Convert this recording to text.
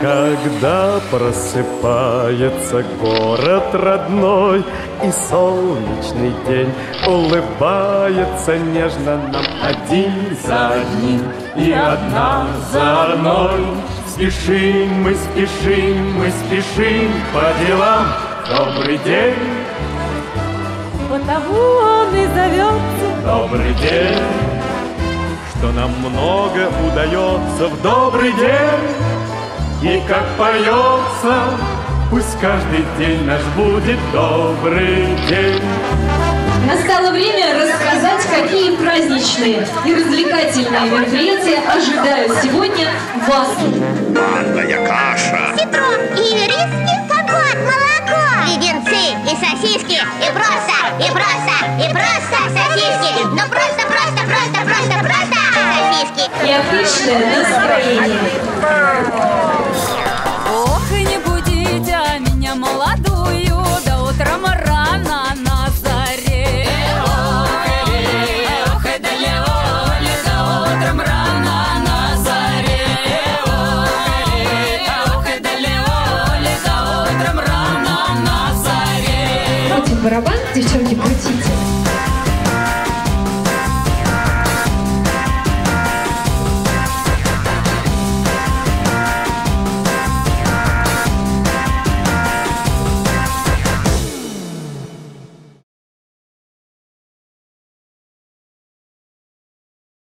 Когда просыпается город родной и солнечный день улыбается нежно нам один за одним и одна за одной. Спешим, мы спешим, мы спешим по делам. Добрый день, потому он и зовется добрый день, что нам много удается в добрый день. И как поется, пусть каждый день наш будет добрый день. Настало время рассказать, какие праздничные и развлекательные мероприятия ожидают сегодня вас. Манная каша, ситро и риски, компот, молоко, и венцы, и сосиски, и просто сосиски. Ну просто сосиски. И отличное настроение. Ох, и не будите меня молодую, да утром рано на заре. Ох, и да леоли, да утром рано на заре. Ох, и да леоли, да утром рано на заре. Крутим барабан, девчонки, крутите.